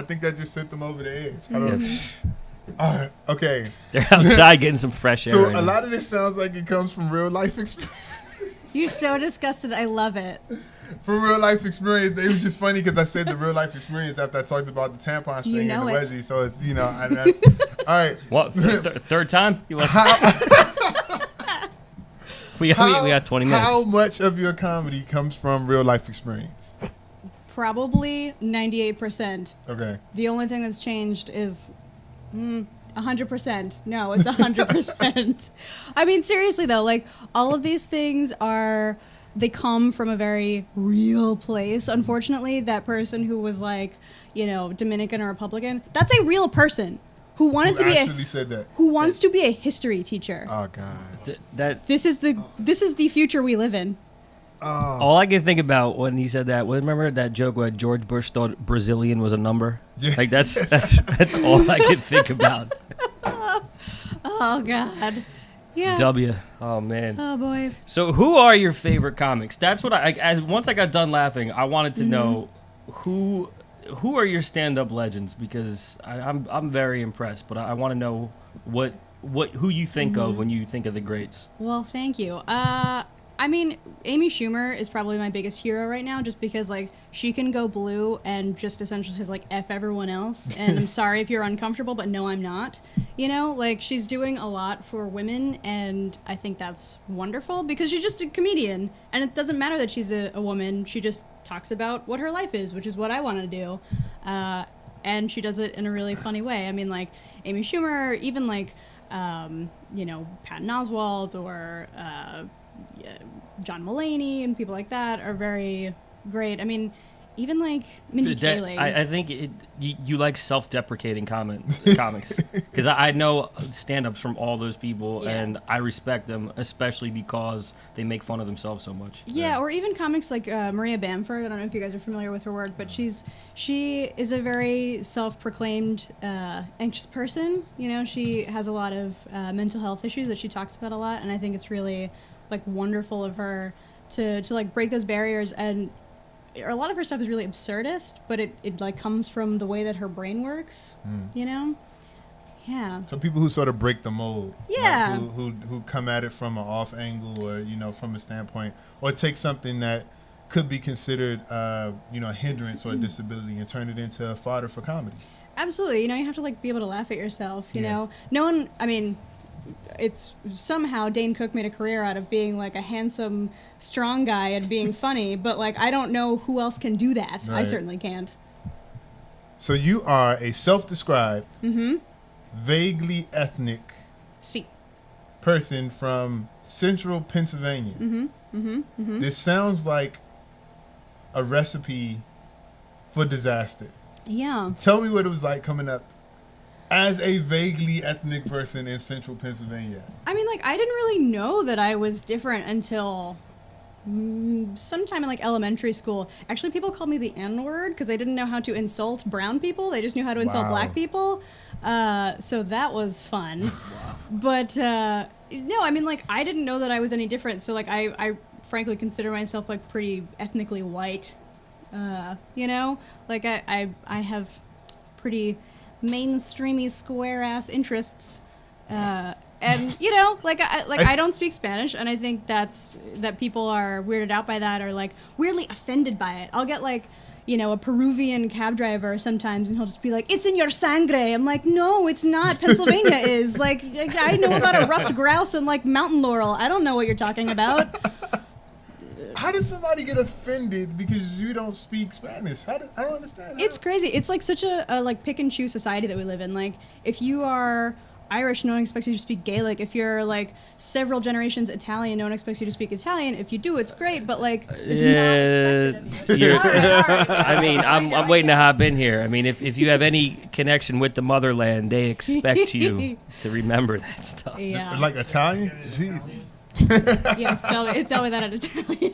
S1: think that just sent them over the edge. I don't. Okay.
S2: They're outside getting some fresh air.
S1: So
S2: right
S1: a
S2: now.
S1: lot of this sounds like it comes from real life experience.
S3: You're so disgusted. I love it.
S1: From real life experience, it was just funny because I said the real life experience after I talked about the tampon string and the wedgie. So it's all right.
S2: What third time? You want? We got 20 minutes.
S1: How much of your comedy comes from real life experience?
S3: Probably 98%.
S1: Okay.
S3: The only thing that's changed is 100%. No, it's 100%. I mean, seriously though, like all of these things they come from a very real place. Unfortunately, that person who was like, Dominican or Republican, that's a real person who wanted to be who wants to be a history teacher.
S1: Oh God.
S3: This is the future we live in.
S2: All I can think about when he said that, remember that joke where George Bush thought Brazilian was a number?
S1: Yeah.
S2: Like that's all I can think about.
S3: Oh God. Yeah.
S2: W. Oh man.
S3: Oh boy.
S2: So who are your favorite comics? That's what once I got done laughing, I wanted to know who are your stand-up legends, because I'm very impressed, but I want to know who you think of when you think of the greats.
S3: Well, thank you. I mean, Amy Schumer is probably my biggest hero right now, just because like she can go blue and just essentially says like F everyone else, and I'm sorry if you're uncomfortable, but no, I'm not. Like she's doing a lot for women, and I think that's wonderful because she's just a comedian, and it doesn't matter that she's a woman. She just talks about what her life is, which is what I want to do, and she does it in a really funny way. I mean, like Amy Schumer, even like Patton Oswalt or John Mulaney and people like that are very great. I mean, even like Mindy Kaling.
S2: I think you like self-deprecating comics because I know stand-ups from all those people, and I respect them, especially because they make fun of themselves so much.
S3: Yeah, or even comics like Maria Bamford. I don't know if you guys are familiar with her work, but she is a very self-proclaimed anxious person. She has a lot of mental health issues that she talks about a lot, and I think it's really like wonderful of her to like break those barriers. And a lot of her stuff is really absurdist, but it like comes from the way that her brain works. Yeah.
S1: So people who sort of break the mold.
S3: Yeah.
S1: Like who come at it from an off angle, or from a standpoint, or take something that could be considered a hindrance or a disability and turn it into a fodder for comedy.
S3: Absolutely. You have to like be able to laugh at yourself. You know, no one. I mean, it's somehow Dane Cook made a career out of being like a handsome, strong guy and being funny, but like I don't know who else can do that. Right. I certainly can't.
S1: So you are a self-described, vaguely ethnic person from central Pennsylvania. This sounds like a recipe for disaster.
S3: Yeah.
S1: Tell me what it was like coming up as a vaguely ethnic person in central Pennsylvania.
S3: I mean, like, I didn't really know that I was different until sometime in like elementary school. Actually, people called me the N-word because they didn't know how to insult brown people. They just knew how to insult black people. So that was fun. But no, I mean, like, I didn't know that I was any different. So like, I frankly consider myself like pretty ethnically white. You know, like I have pretty mainstreamy square ass interests. And you know, I don't speak Spanish, and I think that people are weirded out by that, or like weirdly offended by it. I'll get like, you know, a Peruvian cab driver sometimes, and he'll just be like, "It's in your sangre." I'm like, "No, it's not. Pennsylvania is." Like I know about a ruffed grouse and like mountain laurel. I don't know what you're talking about.
S1: How does somebody get offended because you don't speak Spanish? I don't understand.
S3: It's crazy. It's like such a like pick and choose society that we live in. Like if you are Irish, no one expects you to speak Gaelic. If you're like several generations Italian, no one expects you to speak Italian. If you do, it's great, but like it's not expected of you.
S2: All right. I mean, I'm waiting to hop in here. I mean, if you have any connection with the motherland, they expect you to remember that stuff.
S3: Yeah.
S1: Like Italian? Jeez.
S3: Yes, tell me that in Italian.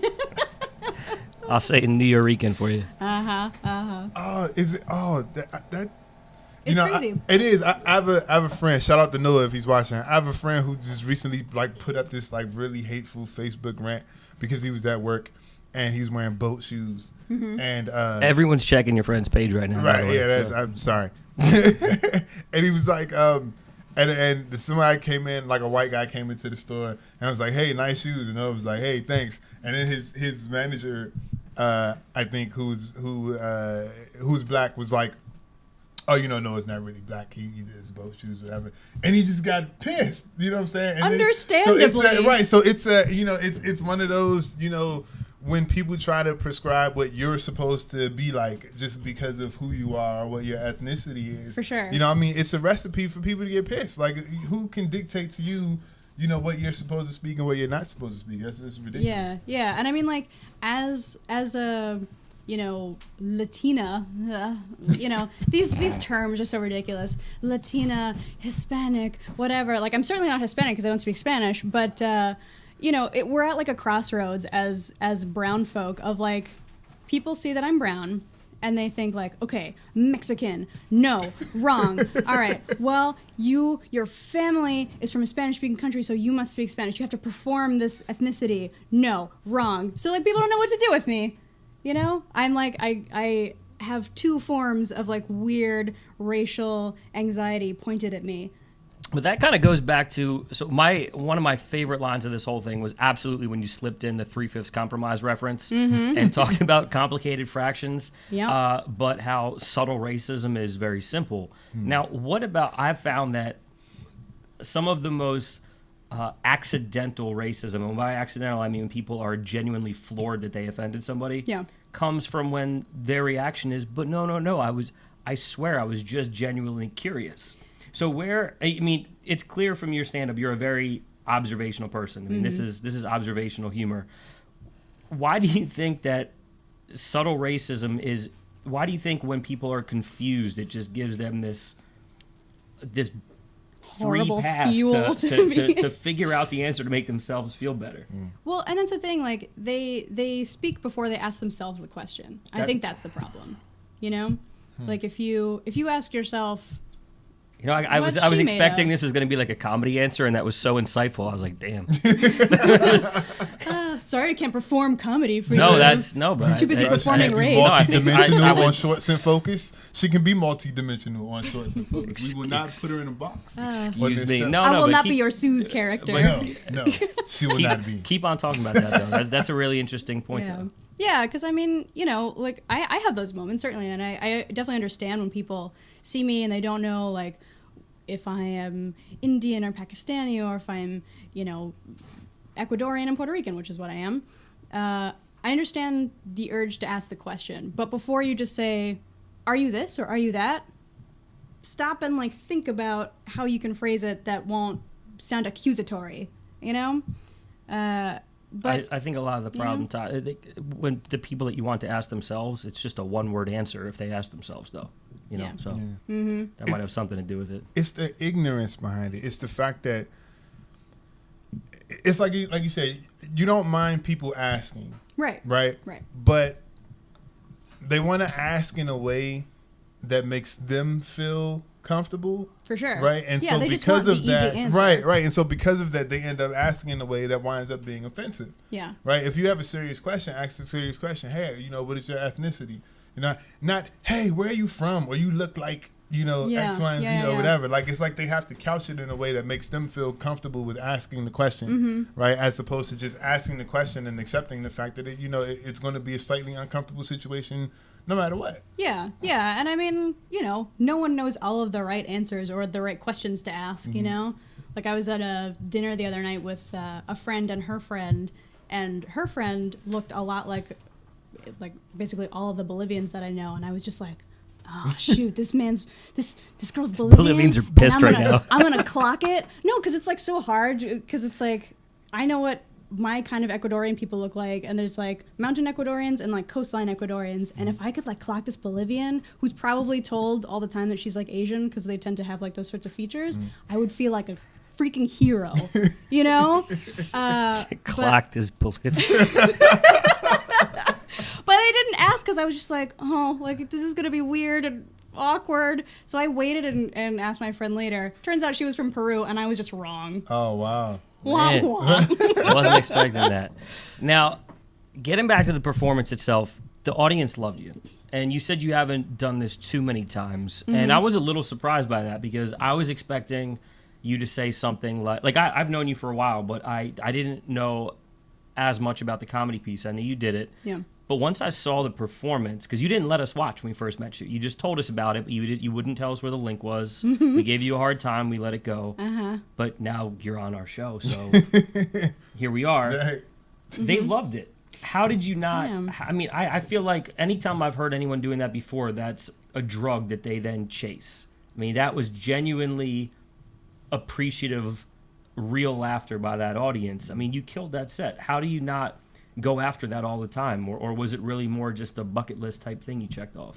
S2: I'll say it in New Yorican for you.
S1: Oh, is it? Oh, that. You
S3: It's
S1: know,
S3: crazy.
S1: It is. I have a friend. Shout out to Noah if he's watching. I have a friend who just recently like put up this like really hateful Facebook rant because he was at work and he was wearing boat shoes.
S3: Mm-hmm.
S1: And
S2: Everyone's checking your friend's page right now.
S1: right,
S2: by the way,
S1: yeah.
S2: so.
S1: I'm sorry. And he was like, and somebody came in, like a white guy came into the store and I was like, "Hey, nice shoes," and Noah was like, "Hey, thanks." And then his manager, I think who's black, was like, "Oh, you know, no, it's not really black. He does boat shoes, whatever." And he just got pissed. You know what I'm saying? And
S3: Understandably.
S1: So it's you know, it's one of those, you know, when people try to prescribe what you're supposed to be like just because of who you are or what your ethnicity is.
S3: For sure.
S1: You know what I mean? It's a recipe for people to get pissed. Like, who can dictate to you, you know, what you're supposed to speak and what you're not supposed to speak? That's ridiculous.
S3: Yeah. And I mean, like, as a, you know, Latina, you know, these terms are so ridiculous. Latina, Hispanic, whatever. Like, I'm certainly not Hispanic because I don't speak Spanish, but, you know, we're at like a crossroads as brown folk of like, people see that I'm brown and they think like, okay, Mexican, no, wrong. All right, well, your family is from a Spanish-speaking country, so you must speak Spanish. You have to perform this ethnicity. No, wrong. So like, people don't know what to do with me. You know, I'm like, I have two forms of like weird racial anxiety pointed at me.
S2: But that kind of goes back to, so one of my favorite lines of this whole thing was absolutely when you slipped in the 3/5 compromise reference and talked about complicated fractions, but how subtle racism is very simple. Now, what about, I've found that some of the most accidental racism, and by accidental I mean people are genuinely floored that they offended somebody, comes from when their reaction is, but no, I swear I was just genuinely curious. So I mean, it's clear from your stand-up you're a very observational person. I mean, this is observational humor. Why do you think that subtle racism is? Why do you think when people are confused, it just gives them this free
S3: Horrible
S2: pass
S3: fuel
S2: to figure out the answer to make themselves feel better?
S3: Well, and that's the thing. Like they speak before they ask themselves the question. I think that's the problem. You know, like if you ask yourself.
S2: You know, I was expecting this was going to be like a comedy answer, and that was so insightful. I was like, damn.
S3: Sorry, I can't perform comedy for you.
S2: But
S3: I'm too busy performing race.
S1: Multi-dimensional on Shorts and Focus. She can be multi-dimensional on Shorts and Focus. We will not put her in a box.
S2: Excuse me.
S3: I will not be your Sue's character.
S1: No, she will not be.
S2: Keep on talking about that, though. That's a really interesting point, though.
S3: Yeah, because I mean, you know, like I have those moments certainly, and I definitely understand when people see me and they don't know like if I am Indian or Pakistani or if I'm, you know, Ecuadorian and Puerto Rican, which is what I am. I understand the urge to ask the question, but before you just say, "Are you this or are you that?" Stop and like think about how you can phrase it that won't sound accusatory. You know. But
S2: I think a lot of the problem, when the people that you want to ask themselves, it's just a one-word answer if they ask themselves, though. You know, so that might have something to do with it.
S1: It's the ignorance behind it. It's the fact that it's like you said, you don't mind people asking.
S3: Right.
S1: Right. But they want to ask in a way that makes them feel comfortable.
S3: For sure.
S1: Right. And so
S3: they
S1: because
S3: just want
S1: of
S3: the
S1: that,
S3: easy answer.
S1: right. And so because of that, they end up asking in a way that winds up being offensive.
S3: Yeah.
S1: Right. If you have a serious question, ask a serious question. Hey, what is your ethnicity? Not, hey, where are you from? Or you look like, X, Y, and Z, whatever. Like, it's like they have to couch it in a way that makes them feel comfortable with asking the question, right? As opposed to just asking the question and accepting the fact that, it's going to be a slightly uncomfortable situation no matter what.
S3: Yeah. And I mean, no one knows all of the right answers or the right questions to ask, Like, I was at a dinner the other night with a friend and her friend looked a lot like basically all of the Bolivians that I know, and I was just like, oh shoot, this girl's Bolivian.
S2: Bolivians are pissed right now.
S3: I'm gonna clock it. No, because it's like so hard. Because it's like I know what my kind of Ecuadorian people look like, and there's like mountain Ecuadorians and like coastline Ecuadorians, and if I could like clock this Bolivian who's probably told all the time that she's like Asian because they tend to have like those sorts of features, I would feel like a freaking hero,
S2: Clock this Bolivian.
S3: But I didn't ask because I was just like, oh, like this is gonna be weird and awkward. So I waited and asked my friend later. Turns out she was from Peru, and I was just wrong.
S1: Oh wow!
S2: Man. I wasn't expecting that. Now, getting back to the performance itself, the audience loved you, and you said you haven't done this too many times, and I was a little surprised by that because I was expecting you to say something like I've known you for a while, but I didn't know as much about the comedy piece. I knew you did it.
S3: Yeah.
S2: But once I saw the performance, because you didn't let us watch when we first met you. You just told us about it, but you wouldn't tell us where the link was. We gave you a hard time. We let it go. But now you're on our show, so here we are. They loved it. How did you not? I mean, I feel like anytime I've heard anyone doing that before, that's a drug that they then chase. I mean, that was genuinely appreciative, real laughter by that audience. I mean, you killed that set. How do you not go after that all the time, or was it really more just a bucket list type thing you checked off?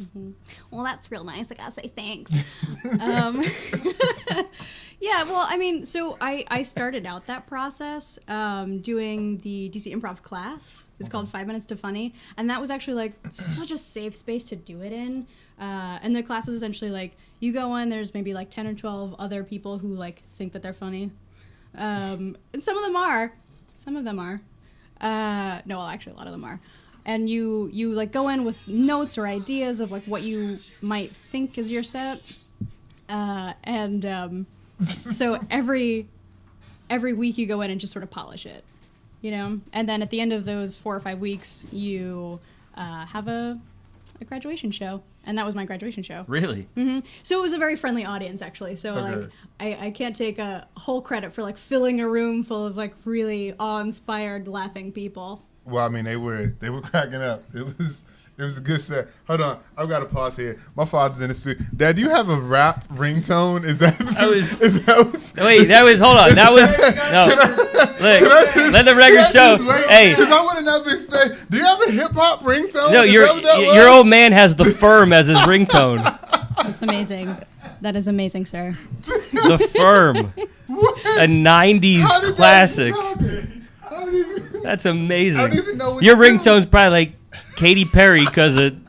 S3: Well, that's real nice. I gotta say thanks. Yeah, well, I mean, so I started out that process doing the DC Improv class. It's called 5 Minutes to Funny, and that was actually like such a safe space to do it in. And the class is essentially like you go in, there's maybe like 10 or 12 other people who like think that they're funny, and some of them are. No, well, actually, a lot of them are. And you like go in with notes or ideas of like what you might think is your set, so every week you go in and just sort of polish it, And then at the end of those 4 or 5 weeks, you have a graduation show, and that was my graduation show.
S2: Really?
S3: So it was a very friendly audience, actually. So like I can't take a whole credit for like filling a room full of like really awe-inspired laughing people.
S1: Well, I mean, they were cracking up. It was a good set. Hold on, I've got to pause here. My father's in the studio. Dad, do you have a rap ringtone? Is that?
S2: Wait, that was. Hold on, that was. No, look. Let the record show. Hey,
S1: because I want to know. Do you have a hip hop ringtone?
S2: No, your old man has the Firm as his ringtone.
S3: That's amazing. That is amazing, sir.
S2: The Firm, a '90s classic. That's amazing.
S1: I don't even know what
S2: your ringtone's probably like Katy Perry because of.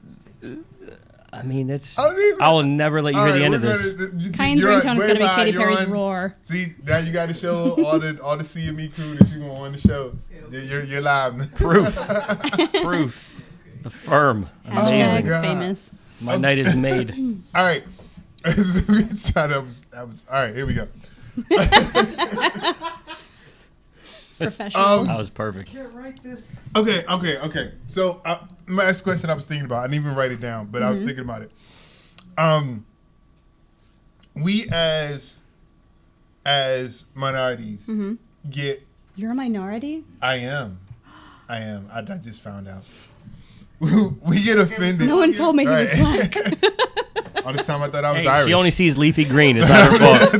S2: I mean, it's. I will never let you hear the end of this.
S3: Kayeen's ringtone is going to be Katy Perry's Roar.
S1: See, now you got to show all the CME crew that you're going to on the show. You're live.
S2: Proof. The Firm. Amazing.
S3: Famous.
S2: My night is made.
S1: All right. All right, here we go.
S3: Professional.
S2: That was perfect.
S7: I can't write this.
S1: Okay. So my last question I was thinking about. I didn't even write it down, but I was thinking about it. We as minorities get.
S3: You're a minority?
S1: I am. I just found out. We get offended.
S3: No one told me he was black.
S1: All this time I thought I was Irish.
S2: She only sees leafy green. It's not her fault.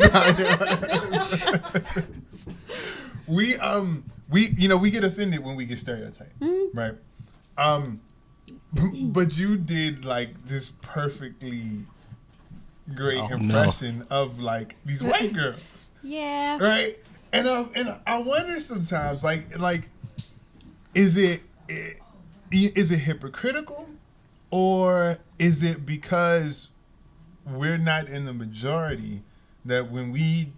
S1: We get offended when we get stereotyped, right? But you did like this perfectly great impression of like these white girls.
S3: Yeah.
S1: Right? And I wonder sometimes, like, is it hypocritical, or is it because we're not in the majority that when we,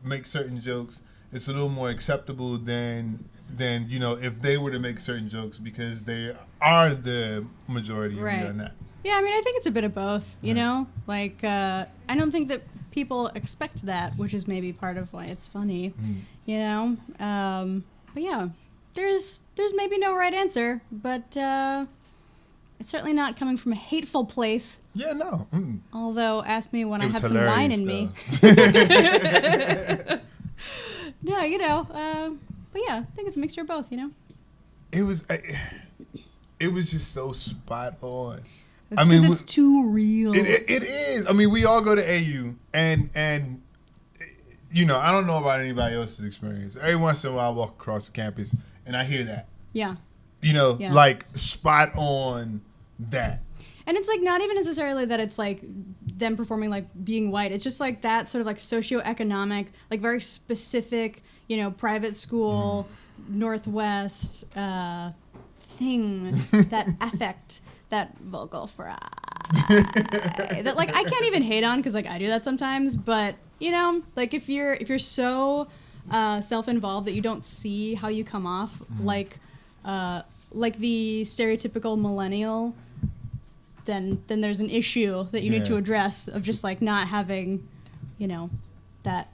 S1: make certain jokes, it's a little more acceptable than if they were to make certain jokes because they are the majority and we are not.
S3: Yeah, I mean, I think it's a bit of both, you know? Like, I don't think that people expect that, which is maybe part of why it's funny, you know? But yeah, there's maybe no right answer, but it's certainly not coming from a hateful place.
S1: Yeah, no.
S3: Although, ask me when I have some wine in me. No, but yeah, I think it's a mixture of both,
S1: It was just so spot on.
S3: It's because it's too real.
S1: It is. I mean, we all go to AU, and I don't know about anybody else's experience. Every once in a while, I walk across the campus, and I hear that.
S3: Yeah.
S1: Like spot on that.
S3: And it's like not even necessarily that it's like them performing like being white. It's just like that sort of like socioeconomic, like very specific, private school, Northwest thing, that affect. That vocal fry that like I can't even hate on because like I do that sometimes, but like if you're so self-involved that you don't see how you come off like the stereotypical millennial, then there's an issue that you need to address of just like not having that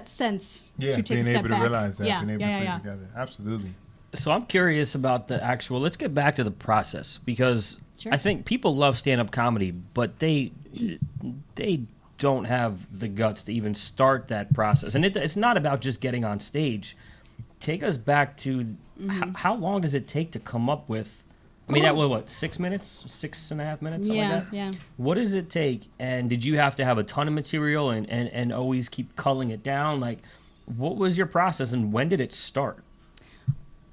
S3: sense to take a step back.
S1: Being able to realize that, being able to put it together. Absolutely.
S2: So I'm curious about the actual, let's get back to the process, because I think people love stand-up comedy, but they don't have the guts to even start that process. And it's not about just getting on stage. Take us back to how long does it take to come up with, I mean, that was what, 6 minutes? 6.5 minutes? Something like that?
S3: Yeah.
S2: What does it take? And did you have to have a ton of material and always keep culling it down? Like, what was your process and when did it start?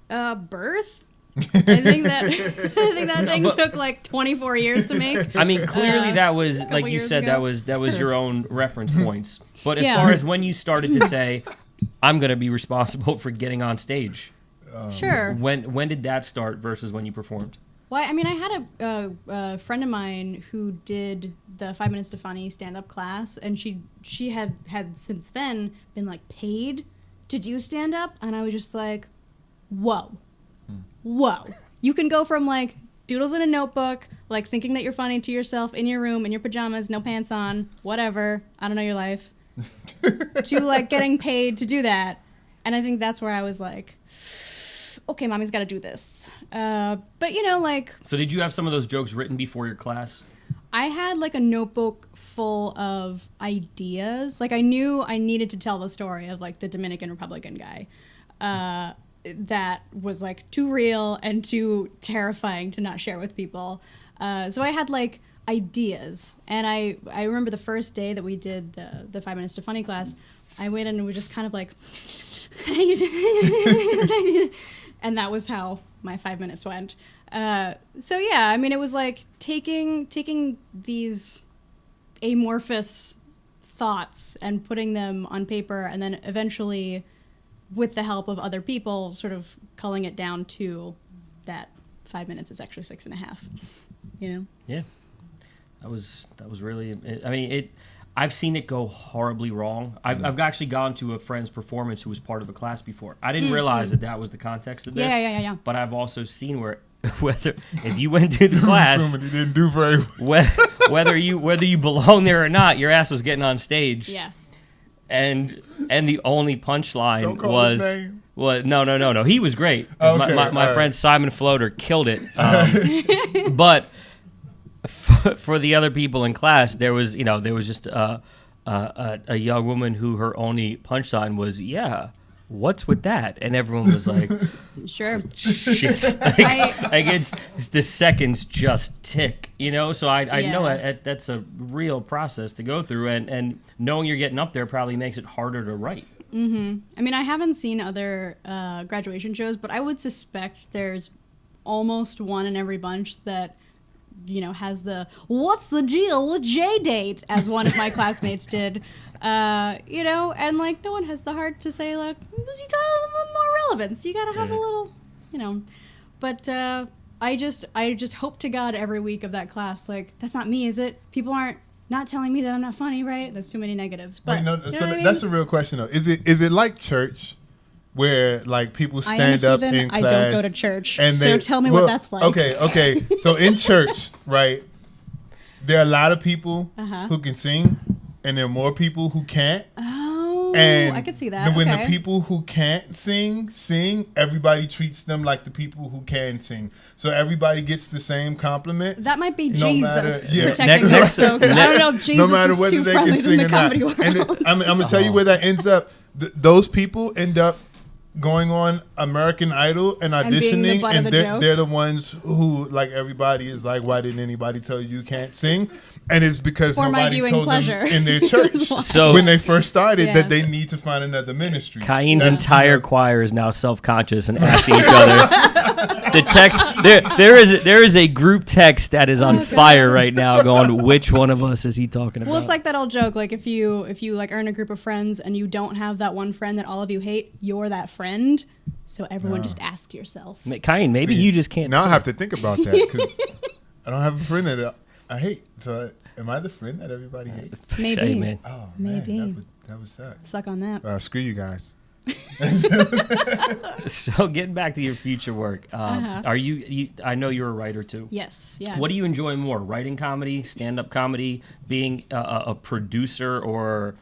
S3: Birth. I think that thing took like 24 years to make.
S2: I mean, clearly that was, like you said,
S3: ago.
S2: that was your own reference points. But as far as when you started to say, I'm going to be responsible for getting on stage.
S3: Sure.
S2: When did that start versus when you performed?
S3: Well, I mean, I had a friend of mine who did the 5 Minutes to Funny stand-up class, and she had since then been like paid to do stand-up, and I was just like, whoa. You can go from like doodles in a notebook, like thinking that you're funny to yourself in your room, in your pajamas, no pants on, whatever, I don't know your life, to like getting paid to do that. And I think that's where I was like, okay, mommy's got to do this. But like...
S2: So did you have some of those jokes written before your class?
S3: I had like a notebook full of ideas. Like I knew I needed to tell the story of like the Dominican Republican guy. That was like too real and too terrifying to not share with people. So I had like ideas, and I remember the first day that we did the 5 Minutes to Funny class, I went in and was just kind of like, and that was how my 5 minutes went. So yeah, I mean, it was like taking these amorphous thoughts and putting them on paper, and then eventually, with the help of other people, sort of culling it down to that 5 minutes is actually 6.5,
S2: Yeah. That was really, I mean, I've seen it go horribly wrong. I've actually gone to a friend's performance who was part of a class before. I didn't realize that was the context of this.
S3: Yeah.
S2: But I've also seen whether if you went to the class,
S1: assuming he didn't do very well.
S2: whether you belong there or not, your ass was getting on stage.
S3: Yeah.
S2: And the only punchline
S1: Don't call
S2: was,
S1: his name.
S2: well, no. He was great.
S1: Okay,
S2: my friend Simon Floater killed it. But for the other people in class, there was just a young woman who her only punchline was, yeah, what's with that? And everyone was like,
S3: sure.
S2: Shit. Like it's the seconds just tick, So I know that's a real process to go through, and knowing you're getting up there probably makes it harder to write.
S3: Mm-hmm. I mean, I haven't seen other graduation shows, but I would suspect there's almost one in every bunch that has the "what's the deal with J-date" as one of my classmates did. You know, and like no one has the heart to say like you got a little more relevance. You got to have a little, you know. But I just hope to God every week of that class, like that's not me, is it? People aren't not telling me that I'm not funny, right? That's too many negatives. But
S1: Wait, no,
S3: you know
S1: so
S3: what I mean?
S1: that's a real question though. Is it like church? Where like people stand up in class.
S3: I don't go to church, so tell me what that's like.
S1: Okay. So in church, right, there are a lot of people who can sing, and there are more people who can't.
S3: Oh,
S1: and
S3: I could see that.
S1: When
S3: okay.
S1: the people who can't sing, everybody treats them like the people who can sing. So everybody gets the same compliments.
S3: That might be
S1: no
S3: Jesus
S1: matter,
S3: protecting those folks. I don't know if Jesus
S1: no matter
S3: is
S1: whether
S3: too
S1: they
S3: friendly
S1: can
S3: in
S1: sing
S3: the
S1: or not.
S3: comedy world.
S1: And I'm going to tell you where that ends up. Those people end up going on American Idol and auditioning, and they're the ones who, like, everybody is like, why didn't anybody tell you can't sing? And it's because nobody told them in their church
S2: so,
S1: when they first started that they need to find another ministry.
S2: Kayeen's entire choir is now self-conscious and asking each other. The text there is a group text that is on fire right now, going, which one of us is he talking about?
S3: Well, it's like that old joke, like if you like earn a group of friends and you don't have that one friend that all of you hate, you're that friend. So everyone just ask yourself.
S2: Kayeen, maybe you just can't.
S1: Now I have to think about that because I don't have a friend that I hate. So am I the friend that everybody hates?
S3: Maybe.
S2: Man.
S1: Oh,
S3: maybe.
S1: Man, that would suck.
S3: Suck on that.
S1: Screw you guys.
S2: So getting back to your future work, are you? I know you're a writer too.
S3: Yes. Yeah.
S2: What do you enjoy more, writing comedy, stand-up comedy, being a producer, or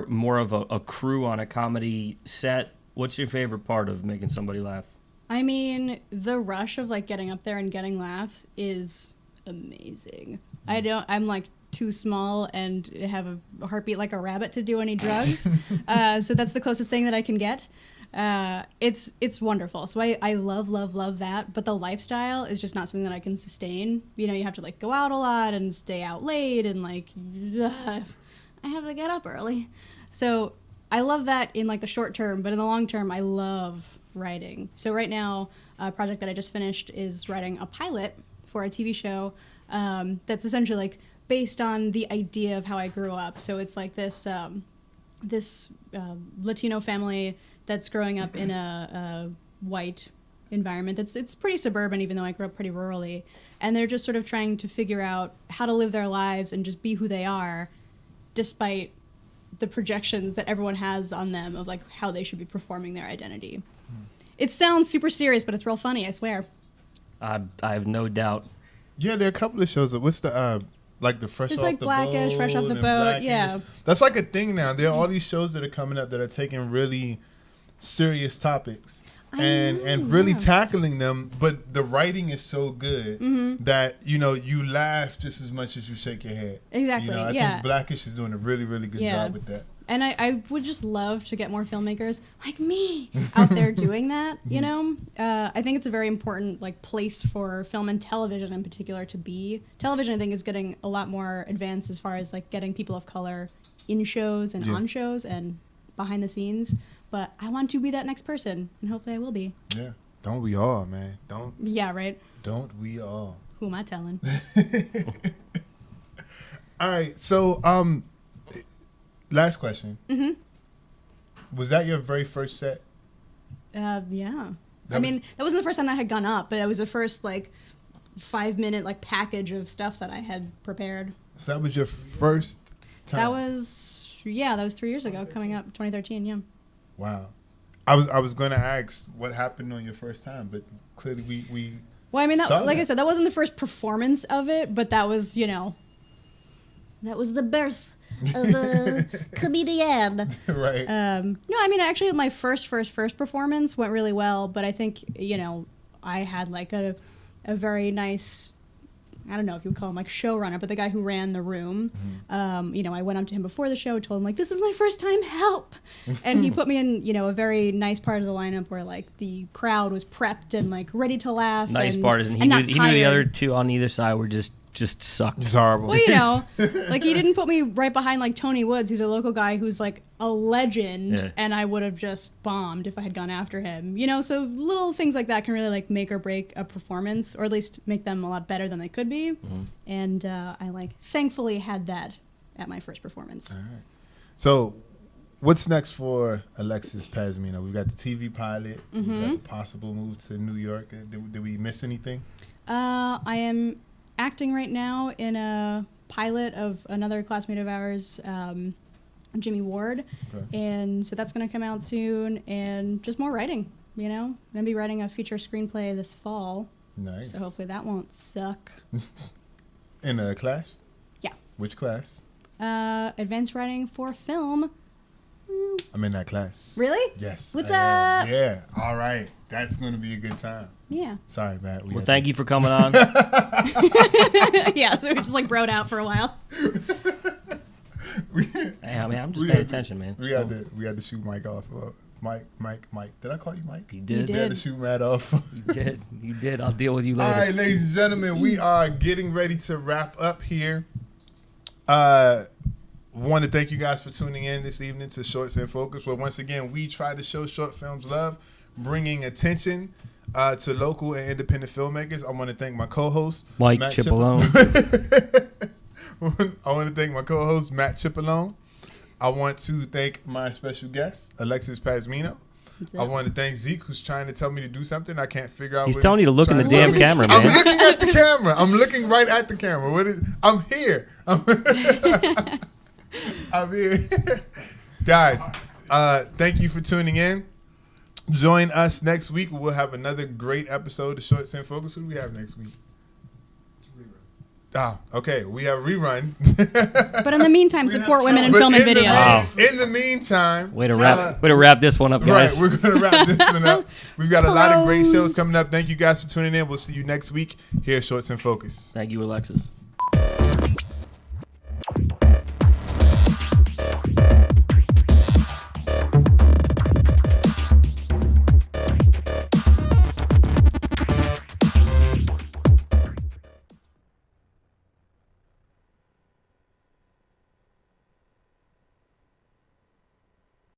S2: more of a crew on a comedy set? What's your favorite part of making somebody laugh?
S3: I mean, the rush of like getting up there and getting laughs is amazing. I'm like too small and have a heartbeat like a rabbit to do any drugs. So that's the closest thing that I can get. It's wonderful. So I love that. But the lifestyle is just not something that I can sustain. You know, you have to like go out a lot and stay out late and like, I have to get up early. So I love that in like the short term, but in the long term, I love writing. So right now, a project that I just finished is writing a pilot for a TV show that's essentially like based on the idea of how I grew up. So it's like this Latino family that's growing up in a white environment. It's pretty suburban, even though I grew up pretty rurally. And they're just sort of trying to figure out how to live their lives and just be who they are, despite the projections that everyone has on them of like how they should be performing their identity. It sounds super serious, but it's real funny, I swear.
S2: I have no doubt.
S1: Yeah, there are a couple of shows. What's the like the Fresh
S3: It's
S1: Off
S3: like
S1: the
S3: Blackish,
S1: Boat?
S3: Fresh Off the Boat,
S1: Blackish.
S3: yeah.
S1: That's like a thing now. There are all these shows that are coming up that are taking really serious topics and really tackling them, but the writing is so good that, you know, you laugh just as much as you shake your head.
S3: Exactly,
S1: you know, I think Blackish is doing a really, really good job with that.
S3: And I would just love to get more filmmakers like me out there doing that, you know? I think it's a very important like place for film and television in particular to be. Television, I think, is getting a lot more advanced as far as like getting people of color in shows and on shows and behind the scenes. But I want to be that next person, and hopefully I will be.
S1: Yeah. Don't we all, man?
S3: Yeah, right?
S1: Don't we all?
S3: Who am I telling?
S1: All right, so last question. Was that your very first set?
S3: Yeah. That wasn't the first time that had gone up, but it was the first like 5-minute like package of stuff that I had prepared.
S1: So that was your first time?
S3: That was 3 years ago, coming up 2013. Yeah.
S1: Wow. I was going to ask what happened on your first time, but clearly we
S3: Well, I mean,
S1: I
S3: said, that wasn't the first performance of it, but that was, you know, that was the birth of a comedian.
S1: Right.
S3: No, I mean, actually, my first performance went really well, but I think, you know, I had like a very nice, I don't know if you would call him like showrunner, but the guy who ran the room, you know, I went up to him before the show, told him like, this is my first time, help. And he put me in, you know, a very nice part of the lineup where like the crowd was prepped and like ready to laugh.
S2: Nice part is, he knew the other two on either side were just sucked.
S1: It's horrible.
S3: Well, you know, like he didn't put me right behind like Tony Woods, who's a local guy who's like a legend, and I would have just bombed if I had gone after him. You know, so little things like that can really like make or break a performance, or at least make them a lot better than they could be. And I like thankfully had that at my first performance.
S1: All right. So, what's next for Alexis Pazmiño? We've got the TV pilot. We've got the possible move to New York. Did we miss anything?
S3: I am acting right now in a pilot of another classmate of ours, Jimmy Ward. Okay. And so that's going to come out soon. And just more writing, you know? I'm going to be writing a feature screenplay this fall.
S1: Nice.
S3: So hopefully that won't suck.
S1: In a class?
S3: Yeah.
S1: Which class?
S3: Advanced writing for film.
S1: I'm in that class.
S3: Really?
S1: Yes.
S3: What's up?
S1: Yeah. All right. That's going to be a good time.
S3: Yeah.
S1: Sorry, Matt.
S2: Well, thank you for coming on.
S3: Yeah, so we just like broed out for a while.
S2: Hey, I mean, I'm just paying attention, man.
S1: We had to shoot Mike off. Mike. Did I call you Mike?
S2: You did.
S1: We had to shoot Matt off.
S2: You did. I'll deal with you later.
S1: All right, ladies and gentlemen, we are getting ready to wrap up here. Want to thank you guys for tuning in this evening to Shorts in Focus, where once again we try to show short films love, bringing attention to local and independent filmmakers. I want to thank my co-host
S2: Mike
S1: Matt
S2: Cipollone.
S1: I want to thank my co-host Matt Cipollone. I want to thank my special guest Alexis Pazmiño. I want to thank Zeke, who's trying to tell me to do something I can't figure out.
S2: He's telling you to look in the damn camera, man.
S1: I'm looking at the camera. I'm looking right at the camera. I'm here. I'm here. Guys, thank you for tuning in. Join us next week. We'll have another great episode of Shorts in Focus. Who do we have next week? Okay. We have Rerun.
S3: But in the meantime, support women in film and video.
S1: In the meantime,
S2: way to wrap this one up, guys.
S1: Right, we're gonna wrap this one up. We've got a lot of great shows coming up. Thank you guys for tuning in. We'll see you next week here at Shorts in Focus.
S2: Thank you, Alexis.